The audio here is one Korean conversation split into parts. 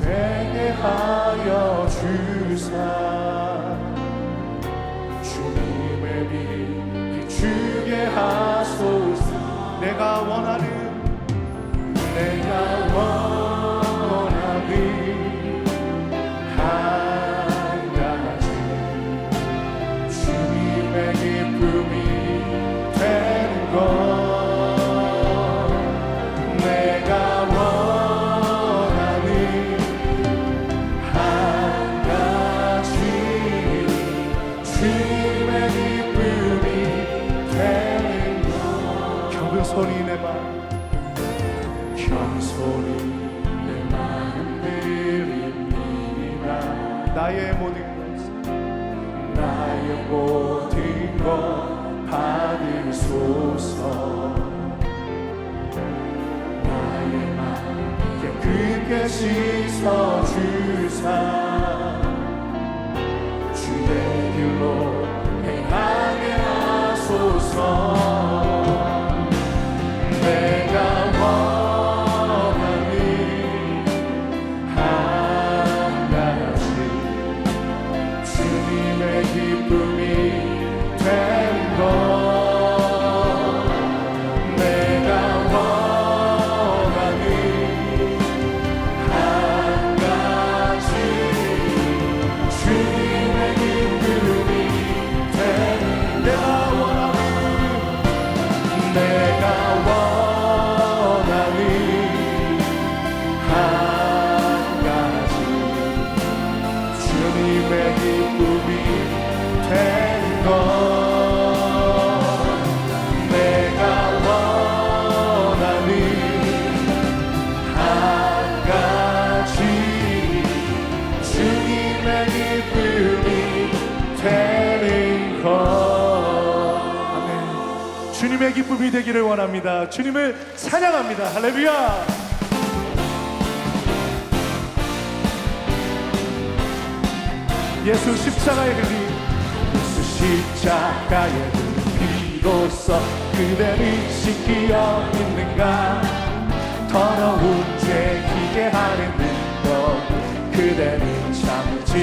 되게 하여 주사 주님의 빛 비추게 하소서. 내가 원하는 한 가지 주님의 기쁨이 되는 것. 겸손히 내 마음 드립니다. 나의 모든 것 받으소서. 나의 마음 깨끗게 씻어 주사 주의 길로 행하게 하소서. 내가 원하는 한 가지 주님의 기쁨이 된 것. 내가 원하는 한 가지 주님의 기쁨이 된. 내가 주님의 기쁨이 되기를 원합니다. 주님을 찬양합니다. 할렐루야. 예수 십자가의 흘림, 예수 십자가의 흘림 피로써 그대를 씻기어 있는가. 더러운 죄 희게 하는 것 그대를 참지.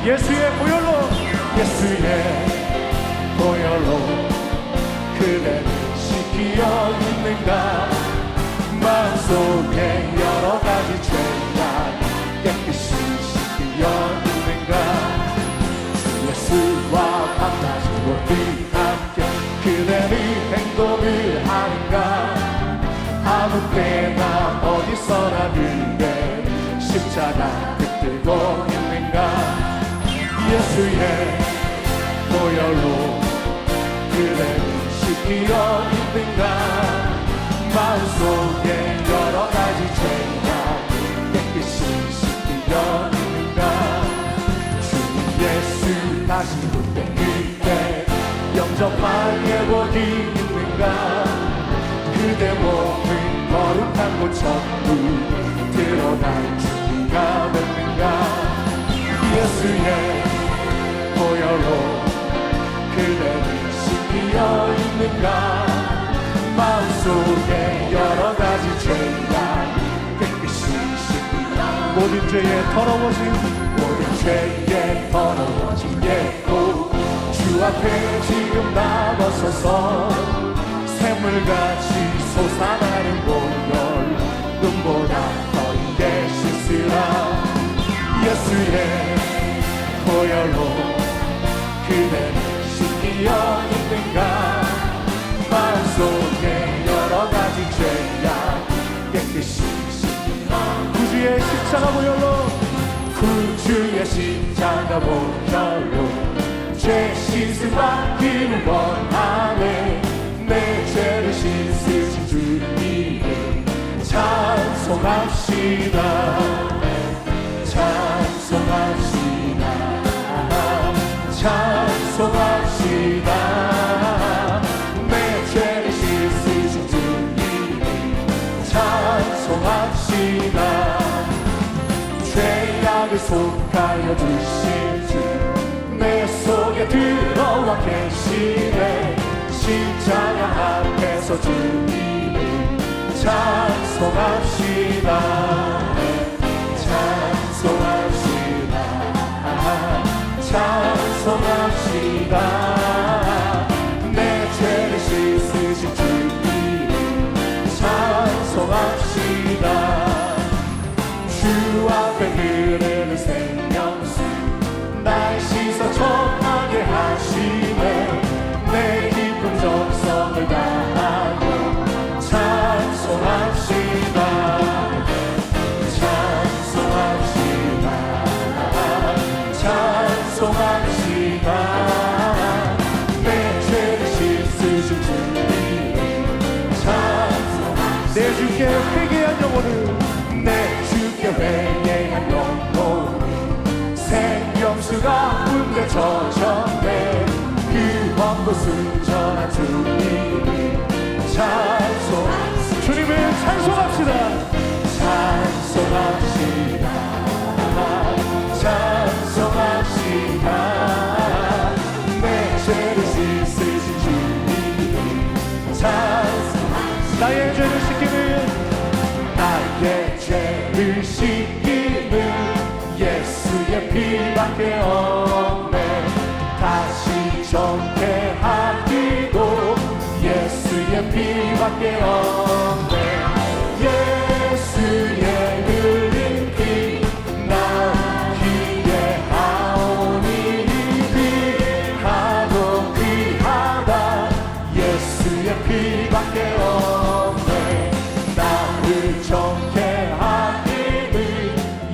예수의 보혈로 그대를 씻기어 있는가. 마음속에 여러 가지 죄가 깨끗이 씻기어 있는가. 예수와 밤낮 모두 함께 그대를 행동을 하는가. 아무 때나 어디서나 그대 십자가 붙들고 있는가. 예수의 보혈로 그대를 씻기어 있는가. 마음속에 여러 가지 죄가 깨끗이 씻기어 있는가. 주님 예수 다시 그때 영접할 예복이 있는가. 그대 몸은 거룩한 곳 전부 드러날 준비가 됐는가. 예수의 보혈로 그대를 씻기어 있는가. 마음속에 여러 가지 죄가 깨끗이 씻기어. 모든 죄에 더러워진 예고 주 앞에 지금 나와서서 샘물같이 솟아나는 보혈 눈보다 더 이게 씻으라. 예수의 보혈로 그대를 씻기어 있는가. 마음속에 여러 가지 죄야 깨끗이 씻기어. 구주의 십자가 보혈로 죄 씻음 받기를 원하네. 내 죄를 씻으신 주님을 찬송합시다. 내 죄를 씻으신 주님을 찬송합시다. 죄악을 속하여 주신 주 내 속에 들어와 계시네. 십자가 앞에서 주님을 찬송합시다. 저전에 그 험도 순전한 주님이 찬송 주님을 찬송합시다 찬송합시다 찬송합시다 내 죄를 씻으신 주님 찬송 나의 죄를 씻기는 나의 죄를 씻기는 예수의 피밖에 없네 다시 정케하기도 예수의 피밖에 없네 예수의 흘린 피 나 기대하오니 귀하고 귀하다 예수의 피밖에 없네 나를 정케하기는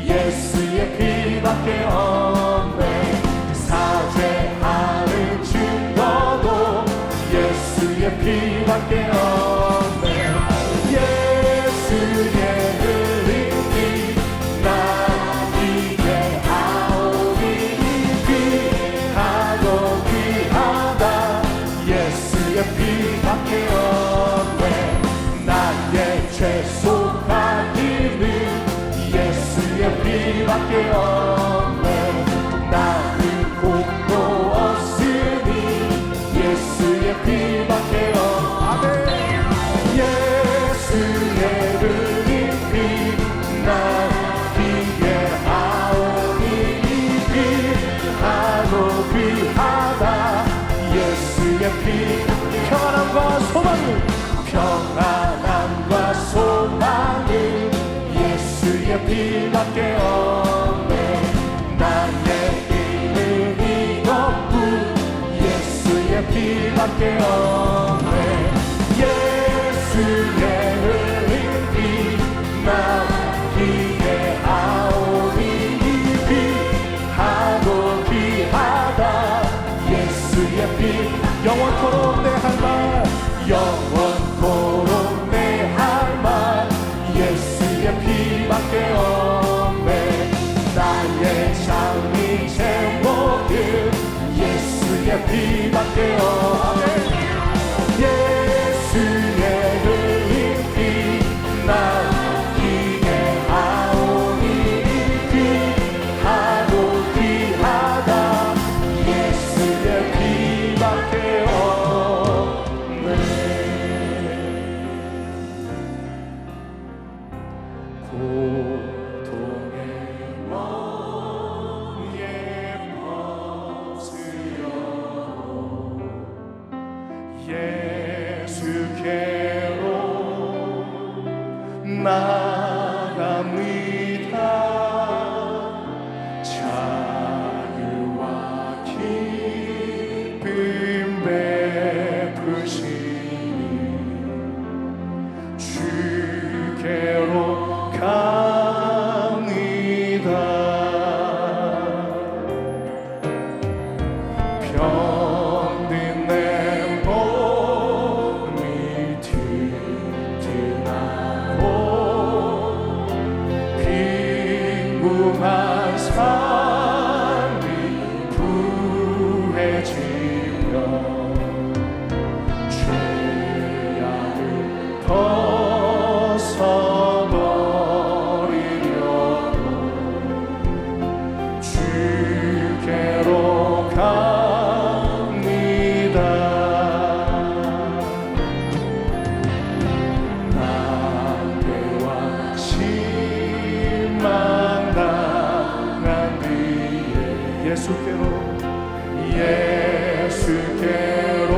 예수의 피밖에 없네 사죄하는 증거도 예수의 피밖에 없네 예수의 흘린 피 나 기대하오니 귀하고 귀하다 예수의 피밖에 없네 나의 죄속하기는 예수의 피밖에 없네 나는 공도 없으니 예수의 피밖에 없네 예수의 흘린 피나 기대하오니 귀하고 귀하다 예수의 피 평안함과 소망을 평안함과 소망을 예수의 피밖에 없네 나의 이름이 없고 예수의 피밖에 없네 예수의 흘린 피나 기대하오니 귀하고 귀하다 예수의 피 영원토록 내 할 말 영원토록 내 할 말 예수의 피밖에 없네 나의 장미 제목은 예수의 피밖에 없네 예수의 흘린 피나 기대하오니 귀하고 귀하다 예수의 피밖에 없네 고통의 멍에 벗으려고 예수께로 나갑니다 자유와 기쁨 베푸시니 주께로 갑니다 병든 내 몸이 튼튼하고 빈궁한 삶이 부해지며 죄악을 벗어버리려고 주께로 갑니다 낭패와 실망 당한 뒤에 예수께로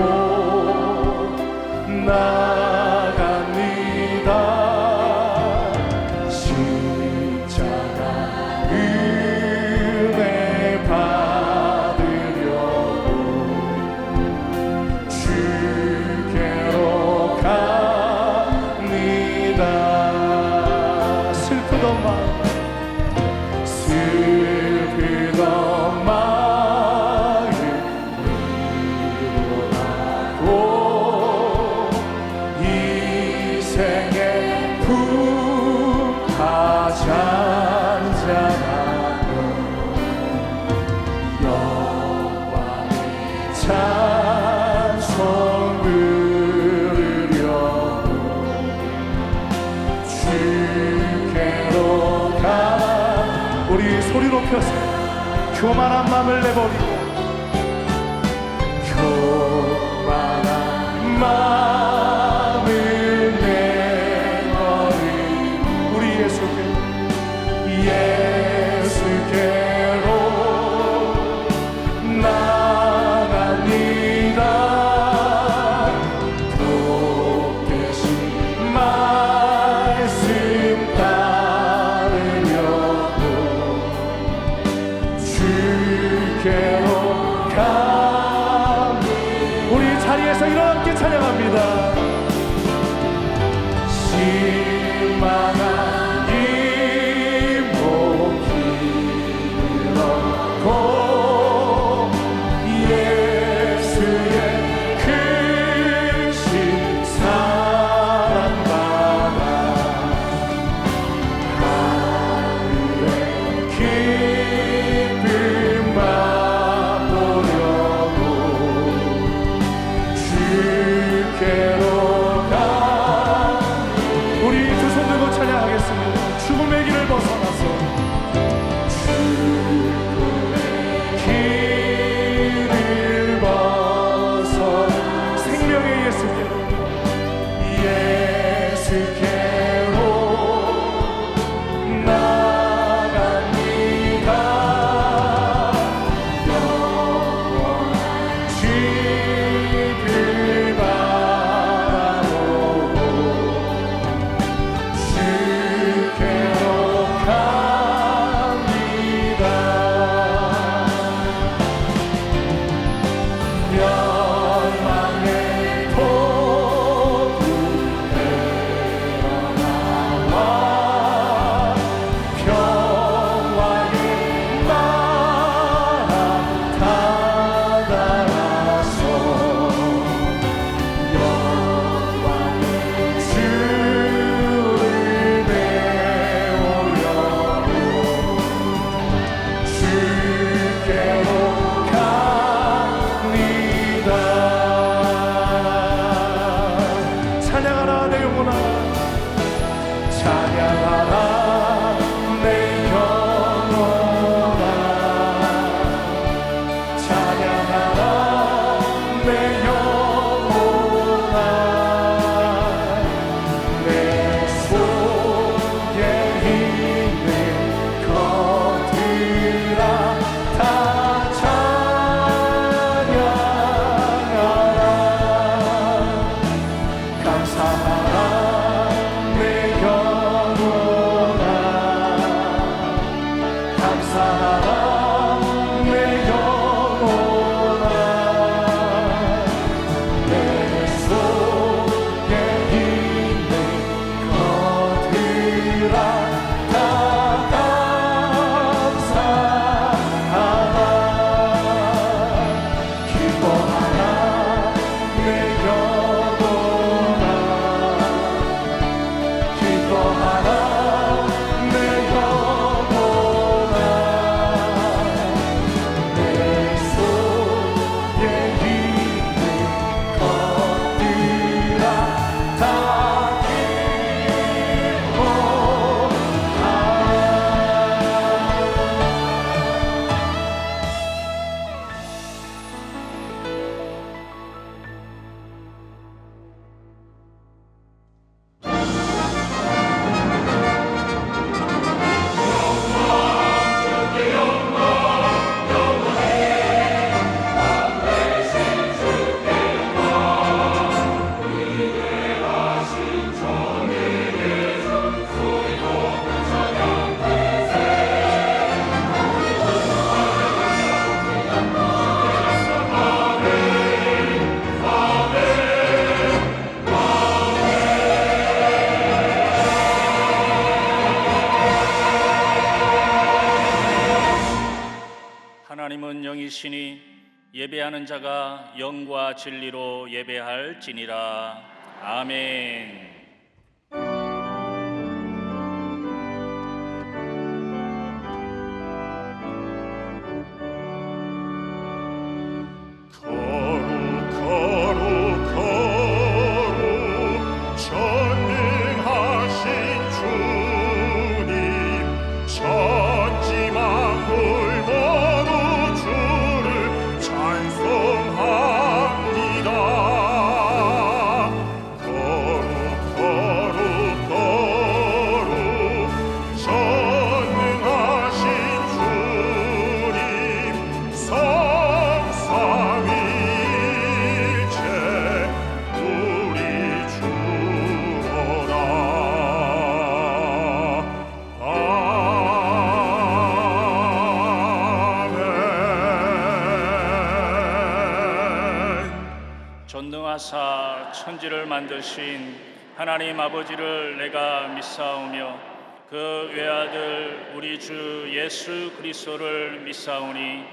나갑니다 십자가 은혜 받으려고 주께로 갑니다 슬프던 마음 위로하고 이 생의 풍파 잔잔하며 우리 소리 높여서 교만한 마음을 내버리고 교만한 마음을 내버리고 우리 예수께로 나갑니다. 또 계신 말씀 따르려고 주께로 갑니다. 우리 자리에서 이렇게 찬양합니다. 신망한 이목이 들었고 예수의 크신 사랑받아 하늘의 기쁨 맛보려고 주께로 우리 두 손 들고 찬양하겠습니다. 죽음의 길을 벗어나서 죽음의 길을 벗어나 생명의 예수께로 나갑니다. 영원한 집을 바라보고 주께로 갑니다. 멸망의 도구에 나와 평화의 나라 다다라서 영광의 주를 배우려고 주께로 갑니다. 찬양하라 내 영혼아 찬양하라 내 영혼아 찬양하라 내 영혼아 내 속에 있는 것들아 다 찬양하라 감사하라 내 영혼아 감사하라 내 영혼아 내 속에 있는 것들아 다 감사하라 기뻐하라 내 영혼아 기뻐하라 내 영혼아 내 속에 있는 것들아 다 하나님은 영이시니 예배하는 자가 영과 진리로 예배할지니라. 아멘. 전능하신 주님, 천지 전능하사 천지를 만드신 하나님 아버지를 내가 믿사오며 그 외아들 우리 주 예수 그리스도를 믿사오니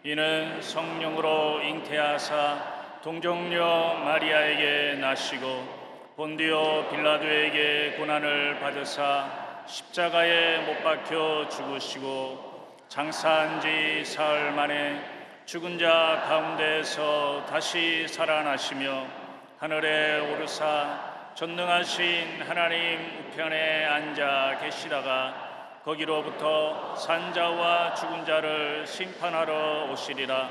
이는 성령으로 잉태하사 동정녀 마리아에게 나시고 본디오 빌라도에게 고난을 받으사 십자가에 못 박혀 죽으시고 장사한 지 사흘 만에 죽은 자 가운데에서 다시 살아나시며 하늘에 오르사 전능하신 하나님 우편에 앉아 계시다가 거기로부터 산자와 죽은 자를 심판하러 오시리라.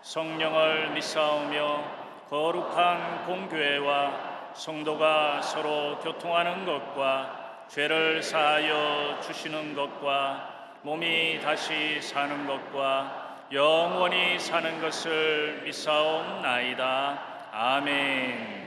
성령을 믿사오며 거룩한 공교회와 성도가 서로 교통하는 것과 죄를 사하여 주시는 것과 몸이 다시 사는 것과 영원히 사는 것을 믿사옵나이다. 아멘.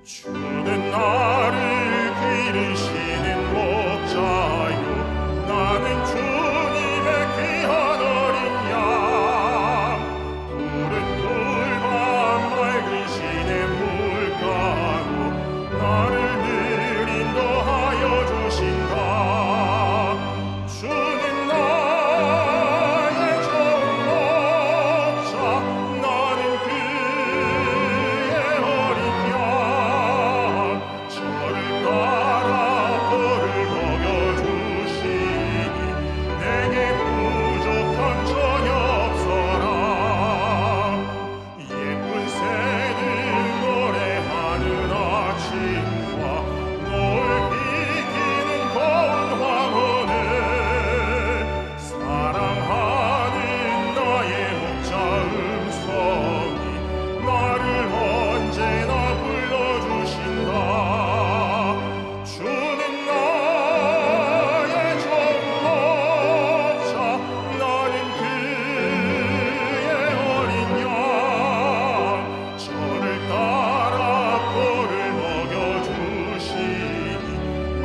주는 나를 기르시는 목자요 나는 주님의 귀한 어린 양 푸른 풀과 맑은 시내 물가로 나를 늘 인도하여 주신다. 주는 나의 좋은 목자 나는 그의 어린 양 저를 따라 꼴을 먹여주시니 내게 부족한 전혀 없어라. 예쁜 새들 노래하는 아침과 노을 비기는 고운 황혼을 사랑하는 나의 목자 음성이 나를 언제나 불러주신다. 주는 나의 좋은 목자 나는 그의 어린 양 저를 따라 꼴을 먹여주시니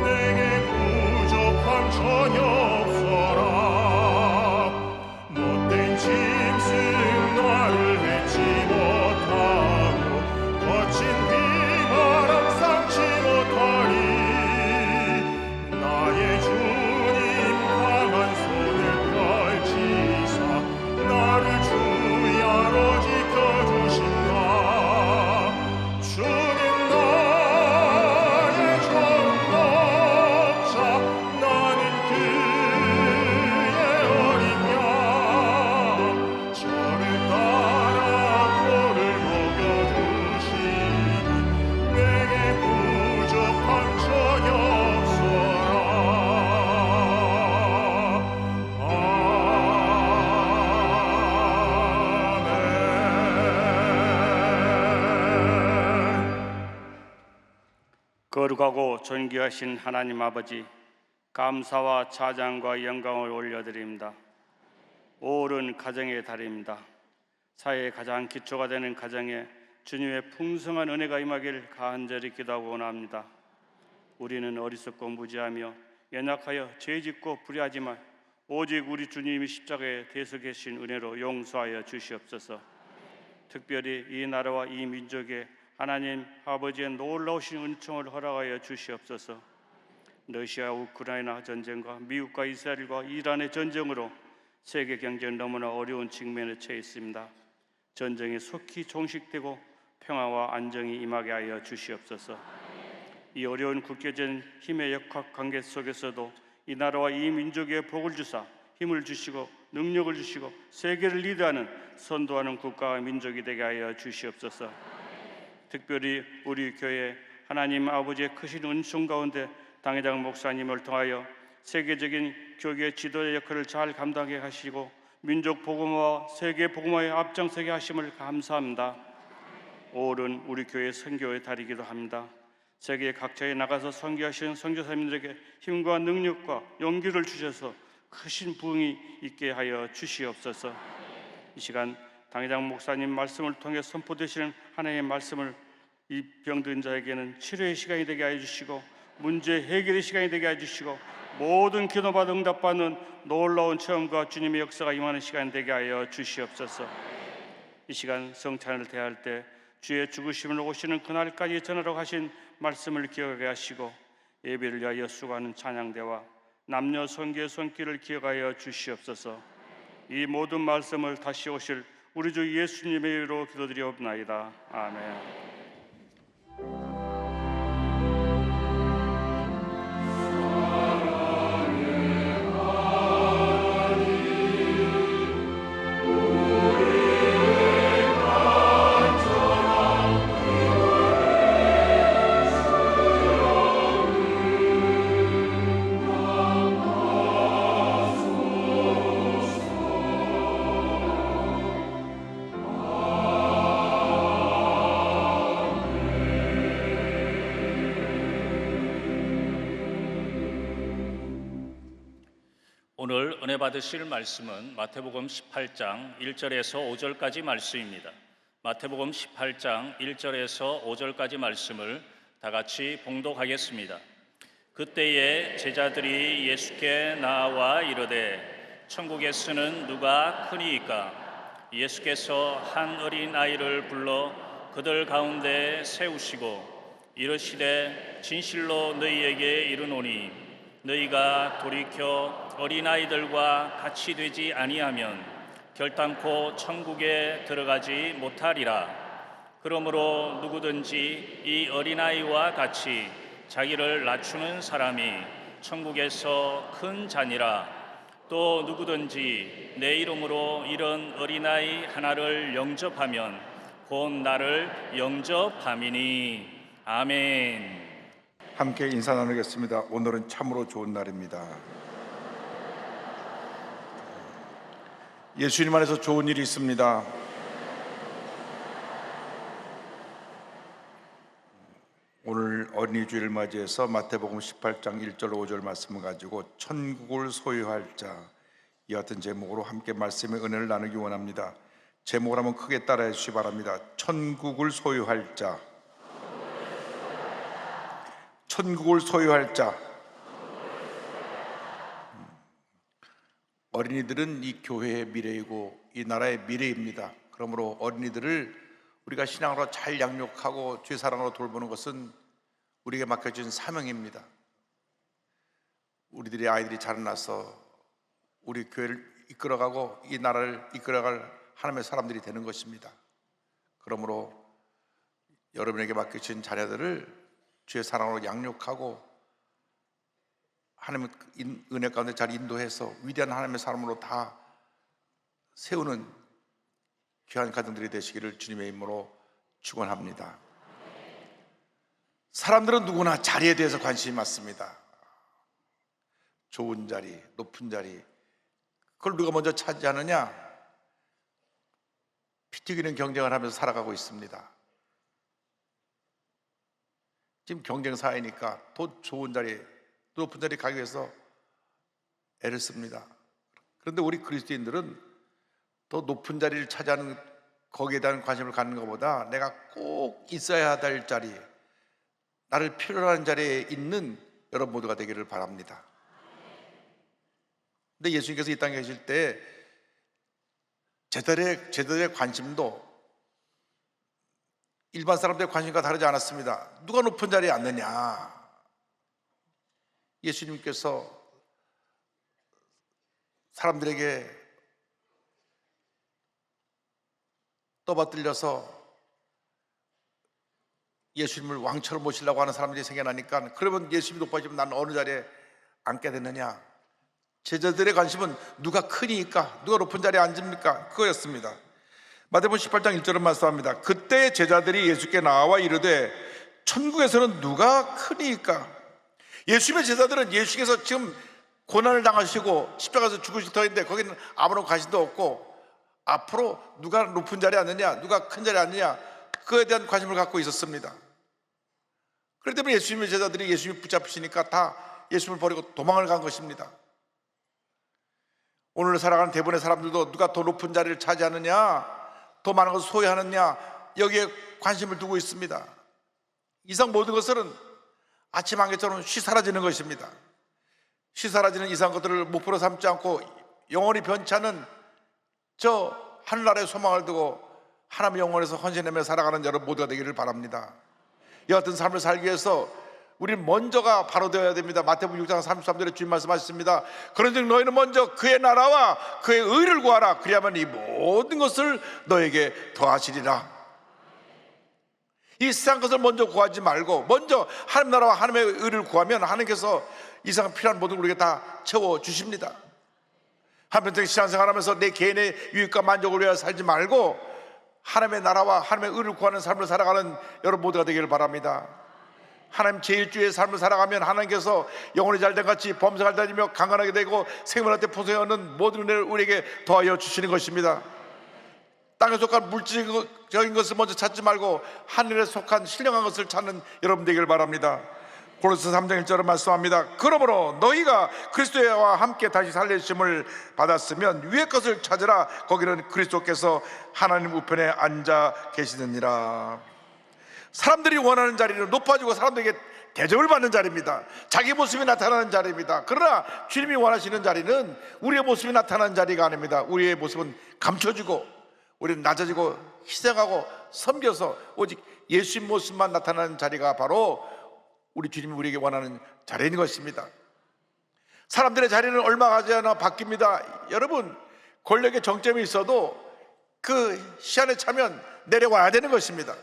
내게 부족함 전혀 없어라. 못된 짐승 나를 맺지 못하고 거친 비바람 삼지 못하리. 나의 주님 강한 손을 펼치사 나를 주야로 지켜주신다. 주는 나의 좋은 목자 나는 그의 어린 양 저를 따라 꼴을 먹여주시니 내게 부족함 전혀 없어라. 아멘. 거룩하고 존귀하신 하나님 아버지, 감사와 찬양과 영광을 올려드립니다. 5월은 가정의 달입니다. 사회의 가장 기초가 되는 가정에 주님의 풍성한 은혜가 임하기를 간절히 기도하고 원합니다. 우리는 어리석고 무지하며 연약하여 죄짓고 불의하지만 오직 우리 주님이 십자가에 대서 계신 은혜로 용서하여 주시옵소서. 특별히 이 나라와 이 민족에 하나님 아버지의 놀라우신 은총을 허락하여 주시옵소서. 러시아 우크라이나 전쟁과 미국과 이스라엘과 이란의 전쟁으로 세계 경제는 너무나 어려운 직면에 처해 있습니다. 전쟁이 속히 종식되고 평화와 안정이 임하게 하여 주시옵소서. 이 어려운 국제적인 힘의 역학 관계 속에서도 이 나라와 이 민족에 복을 주사 힘을 주시고 능력을 주시고 세계를 리드하는 선도하는 국가와 민족이 되게 하여 주시옵소서. 특별히 우리 교회 하나님 아버지의 크신 은총 가운데 당회장 목사님을 통하여 세계적인 교계 지도의 역할을 잘 감당해 하시고 민족 복음화, 세계 복음화에 앞장서게 하심을 감사합니다. 5월은 우리 교회 선교의 달이기도 합니다. 세계 각처에 나가서 선교하시는 선교사님들에게 힘과 능력과 용기를 주셔서 크신 부흥이 있게 하여 주시옵소서. 이 시간 당회장 목사님 말씀을 통해 선포되시는 하나님의 말씀을 이 병든 자에게는 치료의 시간이 되게 하여 주시고 문제 해결의 시간이 되게 하여 주시고 모든 기도받아 응답받는 놀라운 체험과 주님의 역사가 임하는 시간 되게 하여 주시옵소서. 이 시간 성찬을 대할 때 주의 죽으심을 오시는 그날까지 전하라고 하신 말씀을 기억하게 하시고 예배를 위하여 수고하는 찬양대와 남녀 선교의 손길을 기억하여 주시옵소서. 이 모든 말씀을 다시 오실 우리 주 예수님의 이름으로 기도드리옵나이다. 아멘. 오늘 은혜 받으실 말씀은 마태복음 18장 1절에서 5절까지 말씀입니다. 마태복음 18장 1절에서 5절까지 말씀을 다 같이 봉독하겠습니다. 그때에 제자들이 예수께 나와 이르되 천국에서는 누가 크니이까? 예수께서 한 어린 아이를 불러 그들 가운데 세우시고 이르시되 진실로 너희에게 이르노니 너희가 돌이켜 어린아이들과 같이 되지 아니하면 결단코 천국에 들어가지 못하리라. 그러므로 누구든지 이 어린아이와 같이 자기를 낮추는 사람이 천국에서 큰 자니라. 또 누구든지 내 이름으로 이런 어린아이 하나를 영접하면 곧 나를 영접함이니. 아멘. 함께 인사 나누겠습니다. 오늘은 참으로 좋은 날입니다. 예수님 안에서 좋은 일이 있습니다. 오늘 어린이 주일을 맞이해서 마태복음 18장 1절 5절 말씀을 가지고 천국을 소유할 자, 이 같은 제목으로 함께 말씀의 은혜를 나누기 원합니다. 제목을 한번 크게 따라해 주시기 바랍니다. 천국을 소유할 자, 천국을 소유할 자. 어린이들은 이 교회의 미래이고 이 나라의 미래입니다. 그러므로 어린이들을 우리가 신앙으로 잘 양육하고 주의 사랑으로 돌보는 것은 우리에게 맡겨진 사명입니다. 우리들의 아이들이 자라나서 우리 교회를 이끌어가고 이 나라를 이끌어갈 하나님의 사람들이 되는 것입니다. 그러므로 여러분에게 맡겨진 자녀들을 주의 사랑으로 양육하고 하나님의 은혜 가운데 잘 인도해서 위대한 하나님의 사람으로 다 세우는 귀한 가정들이 되시기를 주님의 이름으로 축원합니다. 사람들은 누구나 자리에 대해서 관심이 많습니다. 좋은 자리, 높은 자리, 그걸 누가 먼저 차지하느냐, 피 튀기는 경쟁을 하면서 살아가고 있습니다. 지금 경쟁 사회니까 더 좋은 자리, 더 높은 자리 가기 위해서 애를 씁니다. 그런데 우리 그리스도인들은 더 높은 자리를 차지하는 거기에 대한 관심을 갖는 것보다 내가 꼭 있어야 될 자리, 나를 필요로 하는 자리에 있는 여러분 모두가 되기를 바랍니다. 근데 예수님께서 이 땅에 계실 때 제자들의 관심도 일반 사람들의 관심과 다르지 않았습니다. 누가 높은 자리에 앉느냐. 예수님께서 사람들에게 떠받들려서 예수님을 왕처럼 모시려고 하는 사람들이 생겨나니까, 그러면 예수님이 높아지면 나는 어느 자리에 앉게 되느냐. 제자들의 관심은 누가 크니까, 누가 높은 자리에 앉습니까? 그거였습니다. 마태복음 18장 1절은 말씀합니다. 그때 제자들이 예수께 나와 이르되 천국에서는 누가 크니까? 예수님의 제자들은 예수께서 지금 고난을 당하시고 십자가에서 죽으실 터인데 거기는 아무런 관심도 없고 앞으로 누가 높은 자리에 앉느냐, 누가 큰 자리에 앉느냐, 그거에 대한 관심을 갖고 있었습니다. 그렇기 때문에 예수님의 제자들이 예수님을 붙잡히시니까 다 예수님을 버리고 도망을 간 것입니다. 오늘 살아가는 대부분의 사람들도 누가 더 높은 자리를 차지하느냐, 더 많은 것을 소유하느냐, 여기에 관심을 두고 있습니다. 이상 모든 것은 아침 안개처럼 쉬 사라지는 것입니다. 쉬 사라지는 이상 것들을 목표로 삼지 않고 영원히 변치 않은 저 하늘나라의 소망을 두고 하나님의 영혼에서 헌신하며 살아가는 여러분 모두가 되기를 바랍니다. 이 같은 삶을 살기 위해서 우리는 먼저가 바로 되어야 됩니다. 마태복음 6장 33절에 주님 말씀하셨습니다. 그런즉 너희는 먼저 그의 나라와 그의 의를 구하라. 그리하면 이 모든 것을 너에게 더하시리라. 이 세상 것을 먼저 구하지 말고 먼저 하나님 나라와 하나님의 의를 구하면 하나님께서 이 세상 필요한 모든 걸 우리에게 다 채워주십니다. 한편적인 신앙생활하면서 내 개인의 유익과 만족을 위하여 살지 말고 하나님의 나라와 하나님의 의를 구하는 삶을 살아가는 여러분 모두가 되기를 바랍니다. 하나님 제1주의 삶을 살아가면 하나님께서 영혼이 잘된 같이 범사를 다니며 강건하게 되고 생명할 때 포성하는 모든 은혜를 우리에게 더하여 주시는 것입니다. 땅에 속한 물질적인 것을 먼저 찾지 말고 하늘에 속한 신령한 것을 찾는 여러분 되기를 바랍니다. 고린도서 3장 1절을 말씀합니다. 그러므로 너희가 그리스도와 함께 다시 살리심을 받았으면 위의 것을 찾으라. 거기는 그리스도께서 하나님 우편에 앉아 계시느니라. 사람들이 원하는 자리는 높아지고 사람들에게 대접을 받는 자리입니다. 자기 모습이 나타나는 자리입니다. 그러나 주님이 원하시는 자리는 우리의 모습이 나타나는 자리가 아닙니다. 우리의 모습은 감춰지고 우리는 낮아지고 희생하고 섬겨서 오직 예수님 모습만 나타나는 자리가 바로 우리 주님이 우리에게 원하는 자리인 것입니다. 사람들의 자리는 얼마 가지 않아 바뀝니다. 여러분, 권력의 정점이 있어도 그 시간에 차면 내려와야 되는 것입니다.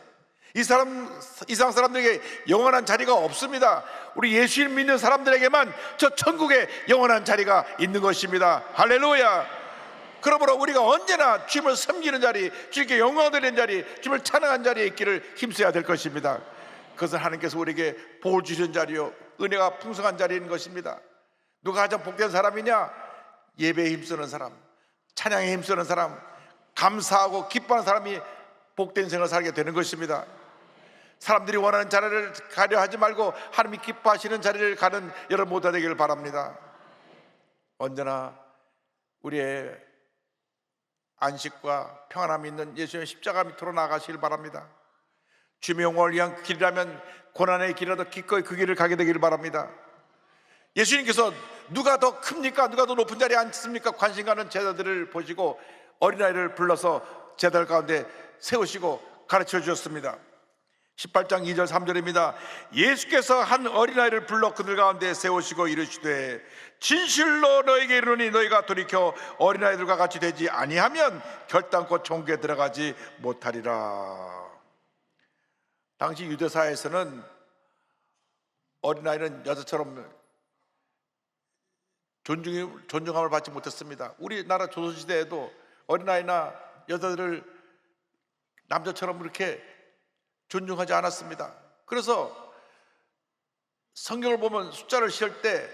이상 사람들에게 영원한 자리가 없습니다. 우리 예수님 믿는 사람들에게만 저 천국에 영원한 자리가 있는 것입니다. 할렐루야. 그러므로 우리가 언제나 주님을 섬기는 자리, 주님께 영광 드리는 자리, 주님을 찬양하는 자리에 있기를 힘써야 될 것입니다. 그것은 하나님께서 우리에게 복을 주시는 자리요, 은혜가 풍성한 자리인 것입니다. 누가 가장 복된 사람이냐? 예배에 힘쓰는 사람, 찬양에 힘쓰는 사람, 감사하고 기뻐하는 사람이 복된 생을 살게 되는 것입니다. 사람들이 원하는 자리를 가려 하지 말고 하나님이 기뻐하시는 자리를 가는 여러분 모두 되기를 바랍니다. 언제나 우리의 안식과 평안함이 있는 예수님의 십자가 밑으로 나아가시길 바랍니다. 주님의 영광을 위한 길이라면 고난의 길이라도 기꺼이 그 길을 가게 되기를 바랍니다. 예수님께서 누가 더 큽니까? 누가 더 높은 자리에 앉습니까? 관심 가는 제자들을 보시고 어린아이를 불러서 제자들 가운데 세우시고 가르쳐 주셨습니다. 18장 2절 3절입니다. 예수께서 한 어린아이를 불러 그들 가운데 세우시고 이르시되 진실로 너에게 이르노니 너희가 돌이켜 어린아이들과 같이 되지 아니하면 결단코 천국에 들어가지 못하리라. 당시 유대사에서는 어린아이는 여자처럼 존중함을 받지 못했습니다. 우리나라 조선시대에도 어린아이나 여자들을 남자처럼 그렇게 존중하지 않았습니다. 그래서 성경을 보면 숫자를 셀 때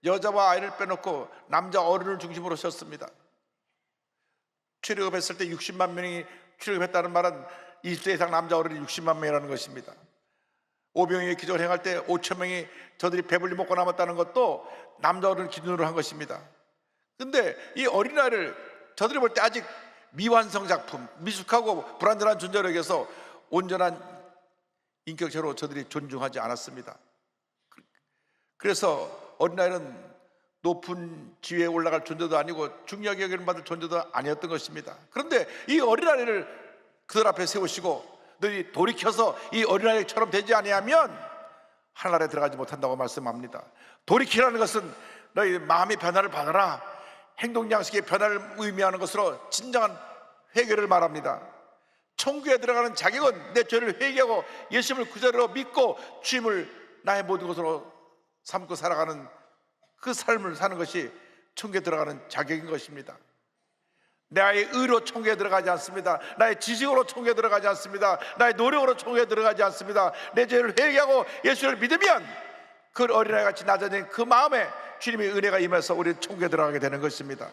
여자와 아이를 빼놓고 남자 어른을 중심으로 셌습니다. 출애굽했을 때 60만 명이 출애굽했다는 말은 20세 이상 남자 어른이 60만 명이라는 것입니다. 오병이의 기적을 행할 때 5천 명이 저들이 배불리 먹고 남았다는 것도 남자 어른을 기준으로 한 것입니다. 그런데 이 어린아이를 저들이 볼 때 아직 미완성 작품, 미숙하고 불완전한 존재로 여겨서 온전한 인격체로 저들이 존중하지 않았습니다. 그래서 어린아이는 높은 지위에 올라갈 존재도 아니고 중요하게 여기는 받을 존재도 아니었던 것입니다. 그런데 이 어린아이를 그들 앞에 세우시고 너희 돌이켜서 이 어린아이처럼 되지 아니하면 하늘나라에 들어가지 못한다고 말씀합니다. 돌이키라는 것은 너희 마음의 변화를 받아라, 행동 양식의 변화를 의미하는 것으로 진정한 회개를 말합니다. 천국에 들어가는 자격은 내 죄를 회개하고 예수님을 그대로 믿고 주님을 나의 모든 것으로 삼고 살아가는 그 삶을 사는 것이 천국에 들어가는 자격인 것입니다. 나의 의로 천국에 들어가지 않습니다. 나의 지식으로 천국에 들어가지 않습니다. 나의 노력으로 천국에 들어가지 않습니다. 내 죄를 회개하고 예수를 믿으면 그 어린아이같이 낮아진 그 마음에 주님의 은혜가 임해서 우리 천국에 들어가게 되는 것입니다.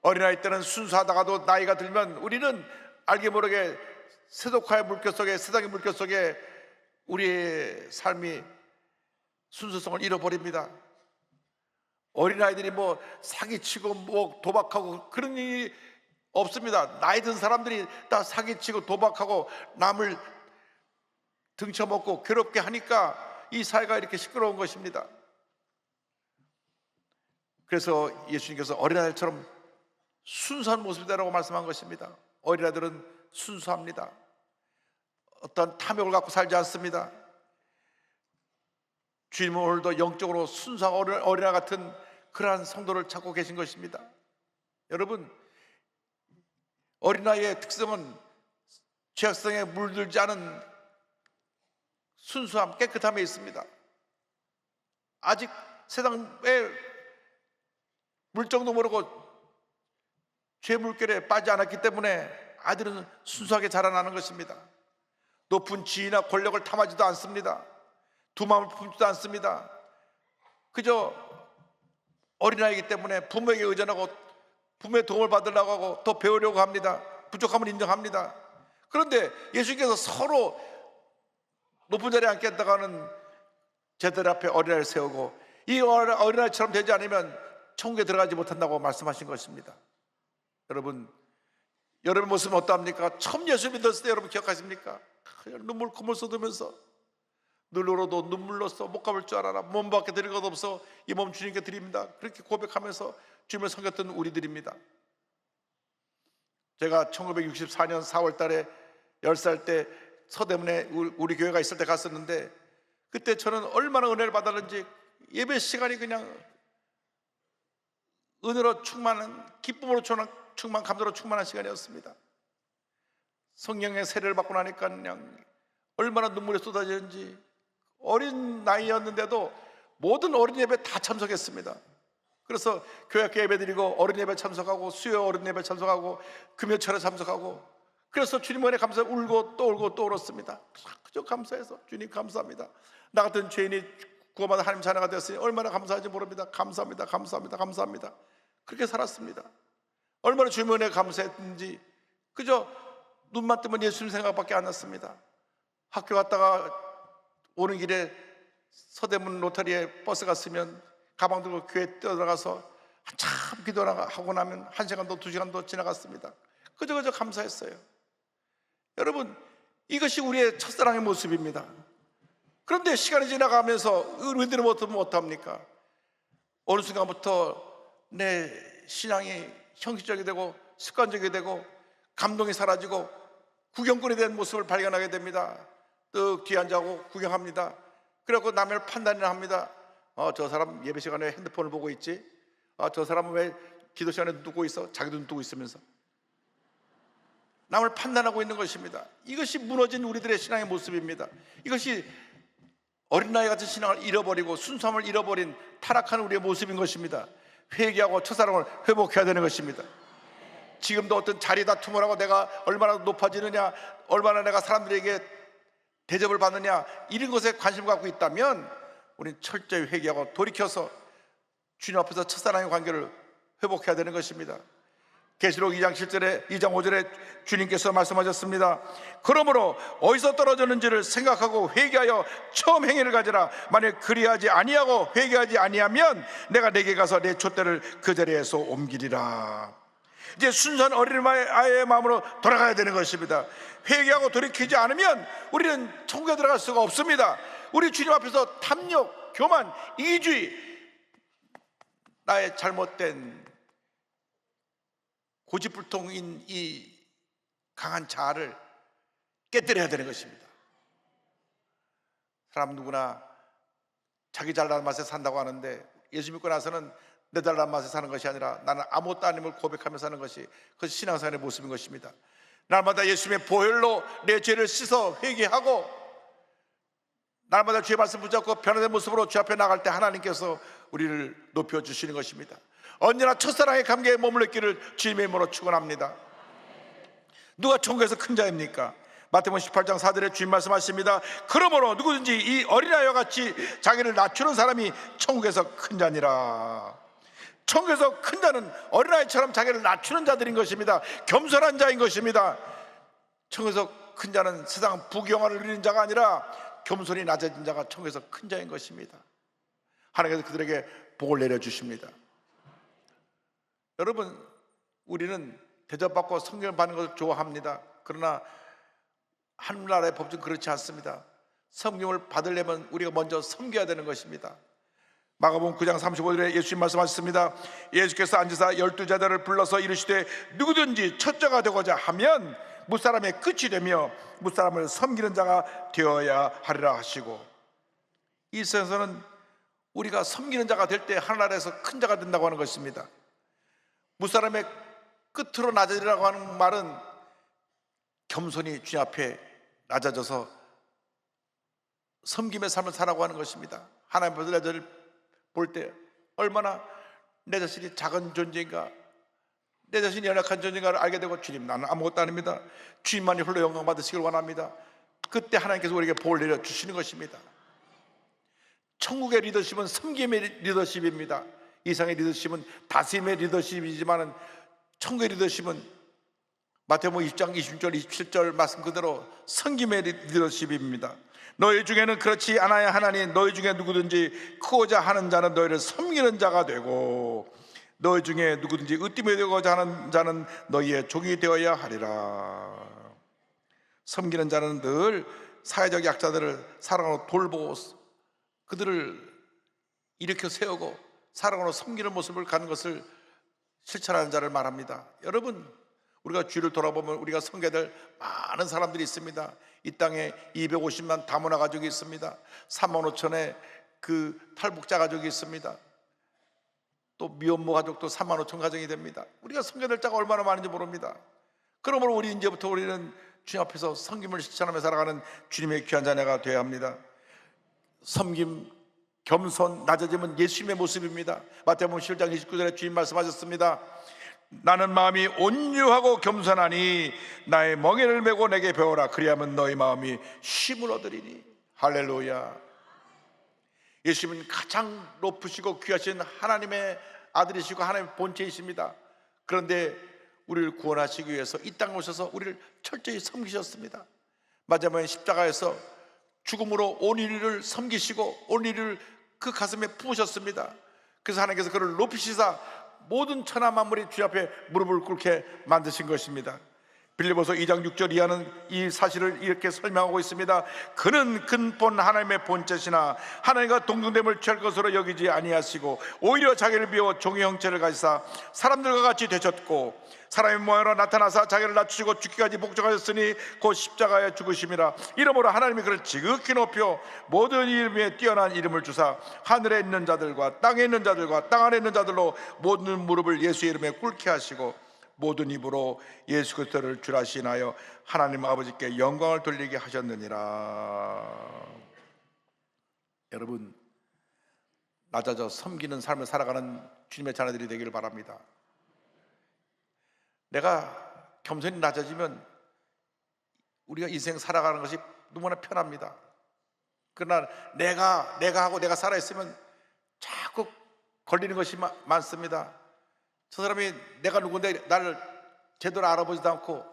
어린아이 때는 순수하다가도 나이가 들면 우리는 알게 모르게 세속화의 물결 속에, 세상의 물결 속에 우리의 삶이 순수성을 잃어버립니다. 어린아이들이 뭐 사기치고 뭐 도박하고 그런 일이 없습니다. 나이 든 사람들이 다 사기치고 도박하고 남을 등쳐먹고 괴롭게 하니까 이 사회가 이렇게 시끄러운 것입니다. 그래서 예수님께서 어린아이처럼 순수한 모습이라고 말씀한 것입니다. 어린아이들은 순수합니다. 어떤 탐욕을 갖고 살지 않습니다. 주님은 오늘도 영적으로 순수한 어린아이 같은 그러한 성도를 찾고 계신 것입니다. 여러분, 어린아이의 특성은 죄악성에 물들지 않은 순수함, 깨끗함에 있습니다. 아직 세상의 물정도 모르고 죄 물결에 빠지지 않았기 때문에 아이들은 순수하게 자라나는 것입니다. 높은 지위나 권력을 탐하지도 않습니다. 두 마음을 품지도 않습니다. 그저 어린아이이기 때문에 부모에게 의존하고 부모의 도움을 받으려고 하고 더 배우려고 합니다. 부족함을 인정합니다. 그런데 예수님께서 서로 높은 자리에 앉겠다가는 제들 앞에 어린아이를 세우고 이 어린아이처럼 되지 않으면 천국에 들어가지 못한다고 말씀하신 것입니다. 여러분, 여러분의 모습은 어떠합니까? 처음 예수 믿었을 때 여러분 기억하십니까? 눈물 콧물 쏟으면서 늘 울어도 눈물로써 못 가볼 줄 알아라. 몸밖에 드릴 것 없어 이 몸 주님께 드립니다. 그렇게 고백하면서 주님을 섬겼던 우리들입니다. 제가 1964년 4월 달에 10살 때 서대문에 우리 교회가 있을 때 갔었는데 그때 저는 얼마나 은혜를 받았는지 예배 시간이 그냥 은혜로 충만한, 기쁨으로 충만, 감사로 충만한 시간이었습니다. 성령의 세례를 받고 나니까 그냥 얼마나 눈물이 쏟아지는지, 어린 나이였는데도 모든 어린 예배 다 참석했습니다. 그래서 교회학교 예배 드리고 어린 예배 참석하고 수요 어린 예배 참석하고 금요철에 참석하고, 그래서 주님 은혜 감사 울고 또 울고 또 울었습니다. 그저 감사해서 주님 감사합니다. 나 같은 죄인이 구원받아 하나님 자녀가 되었으니 얼마나 감사한지 모릅니다. 감사합니다, 감사합니다, 감사합니다. 그렇게 살았습니다. 얼마나 주님 은혜 감사했는지 그저 눈만 뜨면 예수님 생각밖에 안 났습니다. 학교 갔다가 오는 길에 서대문 로터리에 버스가 쓰면 가방 들고 교회 뛰어들어가서 한참 기도하고 나면 1시간도 2시간도 지나갔습니다. 그저 감사했어요. 여러분, 이것이 우리의 첫사랑의 모습입니다. 그런데 시간이 지나가면서 우리들은 어떡합니까? 어느 순간부터 내 신앙이 형식적이 되고 습관적이 되고 감동이 사라지고 구경꾼이 된 모습을 발견하게 됩니다. 또 뒤에 앉아고 구경합니다. 그래갖고 남을 판단을 합니다. 저 사람 예배 시간에 핸드폰을 보고 있지? 저 사람은 왜 기도 시간에 눈 뜨고 있어? 자기도 눈 뜨고 있으면서 남을 판단하고 있는 것입니다. 이것이 무너진 우리들의 신앙의 모습입니다. 이것이 어린아이 같은 신앙을 잃어버리고 순수함을 잃어버린 타락한 우리의 모습인 것입니다. 회개하고 첫사랑을 회복해야 되는 것입니다. 지금도 어떤 자리 다툼을 하고 내가 얼마나 높아지느냐, 얼마나 내가 사람들에게 대접을 받느냐, 이런 것에 관심을 갖고 있다면 우리는 철저히 회개하고 돌이켜서 주님 앞에서 첫사랑의 관계를 회복해야 되는 것입니다. 계시록 2장 7절에 2장 5절에 주님께서 말씀하셨습니다. 그러므로 어디서 떨어졌는지를 생각하고 회개하여 처음 행위를 가지라. 만약 그리하지 아니하고 회개하지 아니하면 내가 내게 가서 내 촛대를 그 자리에서 옮기리라. 이제 순수한 어린아이의 마음으로 돌아가야 되는 것입니다. 회개하고 돌이키지 않으면 우리는 천국에 들어갈 수가 없습니다. 우리 주님 앞에서 탐욕, 교만, 이기주의, 나의 잘못된 고집불통인 이 강한 자아를 깨뜨려야 되는 것입니다. 사람 누구나 자기 잘난 맛에 산다고 하는데 예수 믿고 나서는 내 잘난 맛에 사는 것이 아니라 나는 아무것도 아님을 고백하며 사는 것이 그것이 신앙생활의 모습인 것입니다. 날마다 예수님의 보혈로 내 죄를 씻어 회개하고 날마다 주의 말씀 붙잡고 변화된 모습으로 주 앞에 나갈 때 하나님께서 우리를 높여주시는 것입니다. 언제나 첫사랑의 감격에 머물렀기를 주님의 이름으로 축원합니다. 누가 천국에서 큰 자입니까? 마태복음 18장 4절에 주님 말씀하십니다. 그러므로 누구든지 이 어린아이와 같이 자기를 낮추는 사람이 천국에서 큰 자니라. 천국에서 큰 자는 어린아이처럼 자기를 낮추는 자들인 것입니다. 겸손한 자인 것입니다. 천국에서 큰 자는 세상 부귀영화를 누리는 자가 아니라 겸손히 낮아진 자가 천국에서 큰 자인 것입니다. 하나님께서 그들에게 복을 내려주십니다. 여러분, 우리는 대접받고 성경을 받는 것을 좋아합니다. 그러나 하늘나라의 법칙은 그렇지 않습니다. 성경을 받으려면 우리가 먼저 섬겨야 되는 것입니다. 마가복음 9장 35절에 예수님 말씀하셨습니다. 예수께서 앉으사 12제자들을 불러서 이르시되 누구든지 첫째가 되고자 하면 무사람의 끝이 되며 무사람을 섬기는 자가 되어야 하리라 하시고, 이 세상에서는 우리가 섬기는 자가 될 때 하늘나라에서 큰 자가 된다고 하는 것입니다. 무사람의 끝으로 낮아지라고 하는 말은 겸손히 주님 앞에 낮아져서 섬김의 삶을 살라고 하는 것입니다. 하나님 앞에서 내 자를 볼 때 얼마나 내 자신이 작은 존재인가, 내 자신이 연약한 존재인가를 알게 되고, 주님 나는 아무것도 아닙니다, 주님만이 홀로 영광 받으시길 원합니다. 그때 하나님께서 우리에게 복을 내려주시는 것입니다. 천국의 리더십은 섬김의 리더십입니다. 이상의 리더십은 다스림의 리더십이지만 천국의 리더십은 마태복음 20장 26절 27절 말씀 그대로 섬김의 리더십입니다. 너희 중에는 그렇지 않아야 하나니 너희 중에 누구든지 크고자 하는 자는 너희를 섬기는 자가 되고 너희 중에 누구든지 으뜸이 되고자 하는 자는 너희의 종이 되어야 하리라. 섬기는 자는 늘 사회적 약자들을 사랑으로 돌보고 그들을 일으켜 세우고 사랑으로 섬기는 모습을 가는 것을 실천하는 자를 말합니다. 여러분, 우리가 주위를 돌아보면 우리가 섬겨야 될 많은 사람들이 있습니다. 이 땅에 250만 다문화 가족이 있습니다. 3만 5천의 그 탈북자 가족이 있습니다. 또 미혼모 가족도 3만 5천 가정이 됩니다. 우리가 섬겨야 될 자가 얼마나 많은지 모릅니다. 그러므로 우리 이제부터 우리는 주님 앞에서 섬김을 실천하며 살아가는 주님의 귀한 자녀가 되어야 합니다. 섬김, 겸손, 낮아짐은 예수님의 모습입니다. 마태복음 7장 29절에 주님 말씀하셨습니다. 나는 마음이 온유하고 겸손하니 나의 멍에를 메고 내게 배우라. 그리하면 너희 마음이 쉼을 얻으리니. 할렐루야. 예수님은 가장 높으시고 귀하신 하나님의 아들이시고 하나님의 본체이십니다. 그런데 우리를 구원하시기 위해서 이 땅에 오셔서 우리를 철저히 섬기셨습니다. 마지막에 십자가에서 죽음으로 온 인류를 섬기시고 온 인류를 그 가슴에 부으셨습니다. 그래서 하나님께서 그를 높이시사 모든 천하 만물이 주 앞에 무릎을 꿇게 만드신 것입니다. 빌립보서 2장 6절 이하는 이 사실을 이렇게 설명하고 있습니다. 그는 근본 하나님의 본체시나 하나님과 동등됨을 취할 것으로 여기지 아니하시고 오히려 자기를 비워 종의 형체를 가지사 사람들과 같이 되셨고 사람의 모양으로 나타나사 자기를 낮추시고 죽기까지 복종하셨으니 곧 십자가에 죽으심이라. 이러므로 하나님이 그를 지극히 높여 모든 이름에 뛰어난 이름을 주사 하늘에 있는 자들과 땅에 있는 자들과 땅 안에 있는 자들로 모든 무릎을 예수의 이름에 꿇게 하시고 모든 입으로 예수 그리스도를 주라 시인하여 하나님 아버지께 영광을 돌리게 하셨느니라. 여러분, 낮아져 섬기는 삶을 살아가는 주님의 자녀들이 되기를 바랍니다. 내가 겸손히 낮아지면 우리가 인생 살아가는 것이 너무나 편합니다. 그러나 내가 하고 내가 살아있으면 자꾸 걸리는 것이 많습니다. 저 사람이 내가 누군데 나를 제대로 알아보지도 않고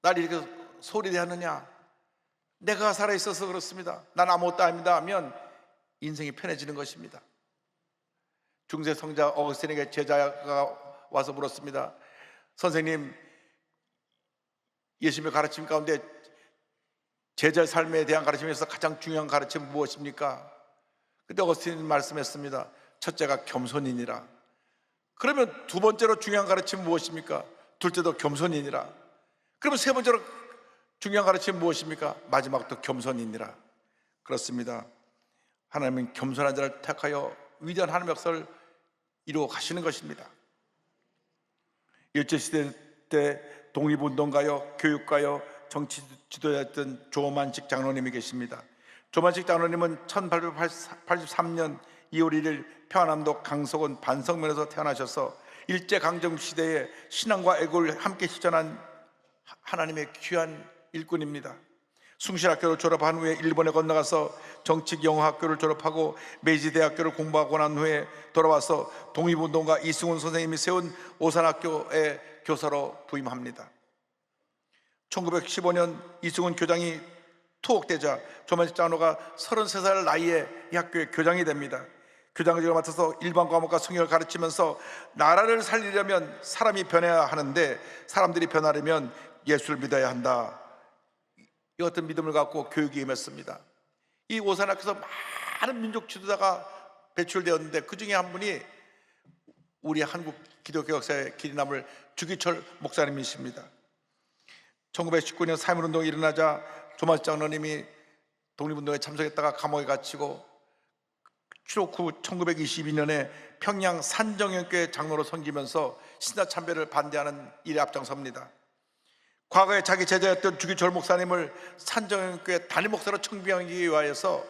나를 이렇게 소리대하느냐, 내가 살아있어서 그렇습니다, 난 아무것도 아닙니다 하면 인생이 편해지는 것입니다. 중세 성자 어거스틴에게 제자가 와서 물었습니다. 선생님, 예수님의 가르침 가운데 제자의 삶에 대한 가르침에서 가장 중요한 가르침은 무엇입니까? 그때 어거스틴이 말씀했습니다. 첫째가 겸손이니라. 그러면 두 번째로 중요한 가르침은 무엇입니까? 둘째도 겸손이니라. 그러면 세 번째로 중요한 가르침은 무엇입니까? 마지막도 겸손이니라. 그렇습니다. 하나님은 겸손한 자를 택하여 위대한 하나님의 역사를 이루어 가시는 것입니다. 일제시대 때 독립운동가요, 교육가요, 정치 지도자였던 조만식 장로님이 계십니다. 조만식 장로님은 1883년 2월 1일 평안남도 강서군 반석면에서 태어나셔서 일제강점 시대에 신앙과 애국을 함께 실천한 하나님의 귀한 일꾼입니다. 숭실학교를 졸업한 후에 일본에 건너가서 정치영어학교를 졸업하고 메이지대학교를 공부하고 난 후에 돌아와서 독립운동가 이승훈 선생님이 세운 오산학교의 교사로 부임합니다. 1915년 이승훈 교장이 투옥되자 조만식 장로가 33살 나이에 이 학교의 교장이 됩니다. 교장직을 맡아서 일반 과목과 성경을 가르치면서 나라를 살리려면 사람이 변해야 하는데 사람들이 변하려면 예수를 믿어야 한다, 이 같은 믿음을 갖고 교육에 임했습니다. 이 오산학교에서 많은 민족 지도자가 배출되었는데 그 중에 한 분이 우리 한국 기독교 역사의 길이 남을 주기철 목사님이십니다. 1919년 3.1운동이 일어나자 조만식 장로님이 독립운동에 참석했다가 감옥에 갇히고 추록 후 1922년에 평양 산정연교회 장로로 섬기면서 신사참배를 반대하는 일에 앞장섭니다. 과거에 자기 제자였던 주기철 목사님을 산정연교회 담임 목사로 청빙하기 위하여서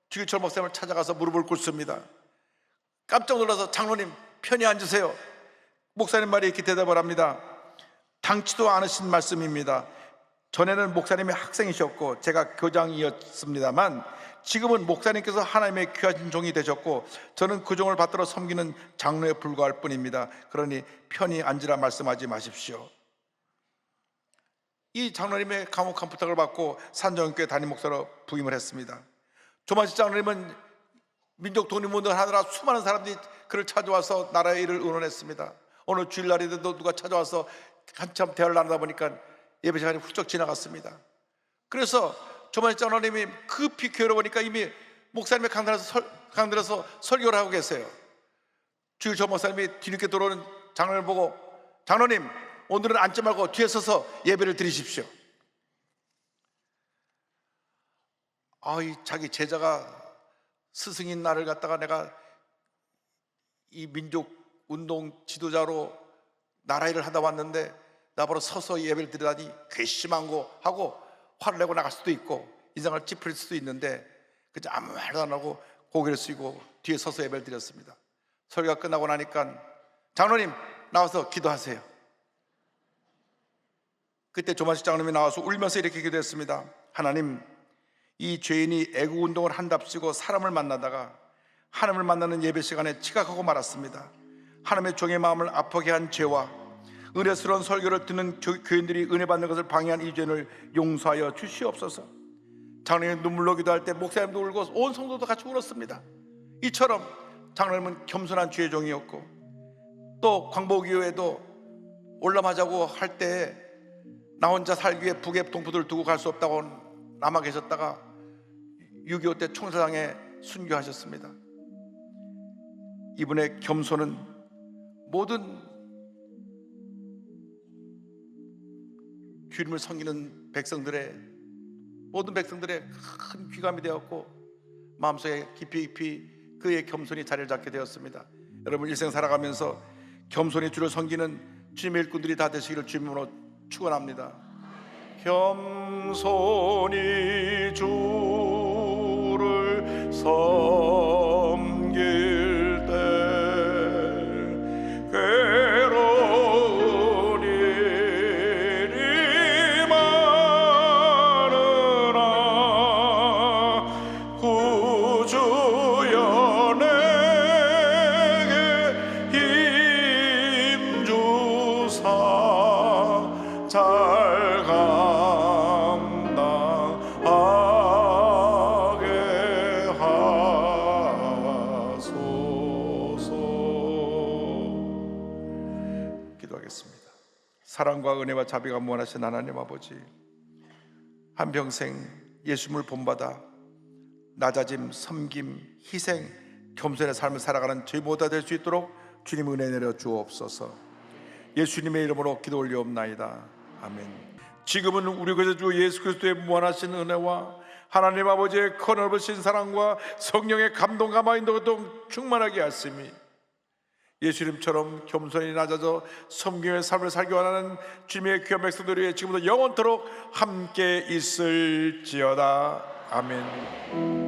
주기철 목사님을 찾아가서 무릎을 꿇습니다. 깜짝 놀라서 장로님 편히 앉으세요. 목사님 말이 이렇게 대답을 합니다. 당치도 않으신 말씀입니다. 전에는 목사님이 학생이셨고 제가 교장이었습니다만 지금은 목사님께서 하나님의 귀하신 종이 되셨고 저는 그 종을 받들어 섬기는 장로에 불과할 뿐입니다. 그러니 편히 앉으라 말씀하지 마십시오. 이 장로님의 감옥한 부탁을 받고 산정교회 담임 목사로 부임을 했습니다. 조만식 장로님은 민족 독립운동을 하느라 수많은 사람들이 그를 찾아와서 나라의 일을 의논했습니다. 어느 주일날에도 누가 찾아와서 한참 대화를 나누다 보니까 예배 시간이 훌쩍 지나갔습니다. 그래서 조만식 장로님이 급히 교회로 보니까 이미 목사님의 강단에서 설교를 하고 계세요. 주일조 목사님이 뒤늦게 들어오는 장로를 보고 장로님 오늘은 앉지 말고 뒤에 서서 예배를 드리십시오. 이 자기 제자가 스승인 나를 갖다가 내가 이 민족 운동 지도자로 나라 일을 하다 왔는데 나보러 서서 예배를 드리다니 괘씸한 거 하고 화를 내고 나갈 수도 있고 인상을 찌푸릴 수도 있는데 그저 아무 말도 안 하고 고개를 숙이고 뒤에 서서 예배를 드렸습니다. 설교가 끝나고 나니까 장로님 나와서 기도하세요. 그때 조만식 장로님이 나와서 울면서 이렇게 기도했습니다. 하나님, 이 죄인이 애국운동을 한답시고 사람을 만나다가 하나님을 만나는 예배 시간에 지각하고 말았습니다. 하나님의 종의 마음을 아프게 한 죄와 은혜스러운 설교를 듣는 교인들이 은혜 받는 것을 방해한 이 죄를 용서하여 주시옵소서. 장로님이 눈물로 기도할 때 목사님도 울고 온 성도도 같이 울었습니다. 이처럼 장로님은 겸손한 주의 종이었고 또 광복이후에도 올라가자고 할 때 나 혼자 살기 위해 북에 동포들을 두고 갈 수 없다고 남아 계셨다가 6.25 때 총살당해 순교하셨습니다. 이분의 겸손은 모든 주님을 섬기는 모든 백성들의 큰 귀감이 되었고 마음속에 깊이 그의 겸손이 자리를 잡게 되었습니다. 여러분 일생 살아가면서 겸손히 주를 섬기는 주님의 일꾼들이 다 되시기를 주님으로 축원합니다. 겸손히 주를 섬길 때 괴로운 일이 많으나 구주여 내게 힘 주사 잘 감당하게 하소서. 기도하겠습니다. 사랑과 은혜와 자비가 무한하신 하나님 아버지, 한평생 예수님을 본받아 낮아짐, 섬김, 희생, 겸손의 삶을 살아가는 저희보다 될 수 있도록 주님 은혜 내려 주옵소서. 예수님의 이름으로 기도 올리옵나이다. 아멘. 지금은 우리 구주 예수 그리스도의 무한하신 은혜와 하나님 아버지의 커넓으신 사랑과 성령의 감동과 인도가 충만하게 하심이 예수님처럼 겸손히 낮아져 섬김의 삶을 살기 원하는 주님의 귀한 백성들 위해 지금부터 영원토록 함께 있을지어다. 아멘.